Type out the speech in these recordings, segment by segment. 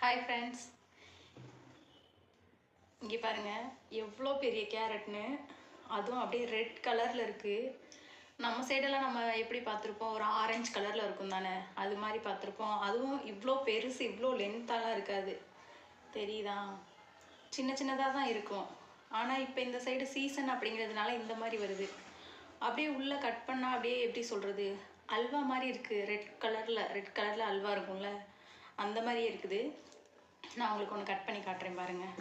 Hi friends, இங்கே பாருங்கள் எவ்வளோ பெரிய கேரட்னு. அதுவும் அப்படியே ரெட் கலரில் இருக்குது. நம்ம சைடெல்லாம் நம்ம எப்படி பார்த்துருப்போம், ஒரு ஆரஞ்சு கலரில் இருக்கும் தானே, அது மாதிரி பார்த்துருப்போம். அதுவும் இவ்வளோ பெருசு, இவ்வளோ லென்த்தாலாம் இருக்காது. தெரியுதா? சின்ன சின்னதாக தான் இருக்கும். ஆனால் இப்போ இந்த சைடு சீசன் அப்படிங்கிறதுனால இந்த மாதிரி வருது. அப்படியே உள்ளே கட் பண்ணால் அப்படியே எப்படி சொல்கிறது, அல்வா மாதிரி இருக்குது. ரெட் கலரில் அல்வா இருக்கும்ல, அந்த மாதிரியே இருக்குது. நான் உங்களுக்கு ஒன்று கட் பண்ணி காட்டுறேன் பாருங்கள்.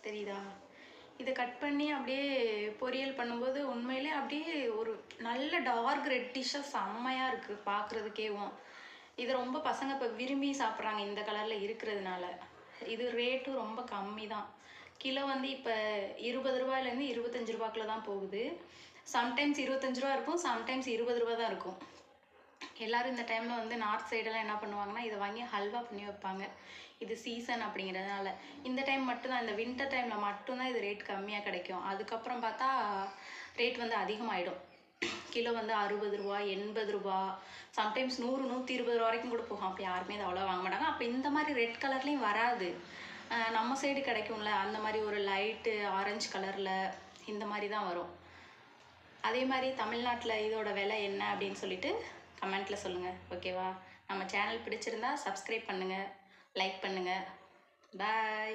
தெரியுதா? இதை கட் பண்ணி அப்படியே பொரியல் பண்ணும்போது உண்மையிலே அப்படியே ஒரு நல்ல டார்க் ரெட்டிஷாக செம்மையாக இருக்குது பார்க்குறதுக்கேவும். இதை ரொம்ப பசங்க இப்போ விரும்பி சாப்பிட்றாங்க இந்த கலரில் இருக்கிறதுனால. இது ரேட்டும் ரொம்ப கம்மி தான். கிலோ வந்து இப்போ 20 ரூபாயிலேருந்து 25 ரூபாய்க்குள்ள தான் போகுது. சம்டைம்ஸ் 25 ரூபா இருக்கும், சம்டைம்ஸ் 20 ரூபா தான் இருக்கும். எல்லோரும் இந்த டைமில் வந்து நார்த் சைடெல்லாம் என்ன பண்ணுவாங்கன்னா, இதை வாங்கி ஹல்வா பண்ணி வைப்பாங்க. இது சீசன் அப்படிங்கிறதுனால. இந்த டைம் மட்டும்தான், இந்த வின்டர் டைமில் மட்டும்தான் இது ரேட் கம்மியாக கிடைக்கும். அதுக்கப்புறம் பார்த்தா ரேட் வந்து அதிகமாகிடும். கிலோ வந்து 60 ரூபா, 80 ரூபா, சம்டைம்ஸ் 100, 120 ரூபா வரைக்கும் கூட போகும். அப்போ யாருமே இதை அவ்வளோ வாங்க மாட்டாங்க. அப்போ இந்த மாதிரி ரெட் கலர்லேயும் வராது. நம்ம சைடு கிடைக்கும்ல, அந்த மாதிரி ஒரு லைட்டு ஆரஞ்சு கலரில் இந்த மாதிரி தான் வரும். அதே மாதிரி தமிழ்நாட்டில் இதோட விலை என்ன அப்படின்னு சொல்லிட்டு கமெண்ட்டில் சொல்லுங்கள், ஓகேவா? நம்ம சேனல் பிடிச்சிருந்தா சப்ஸ்கிரைப் பண்ணுங்கள், லைக் பண்ணுங்கள். பாய்.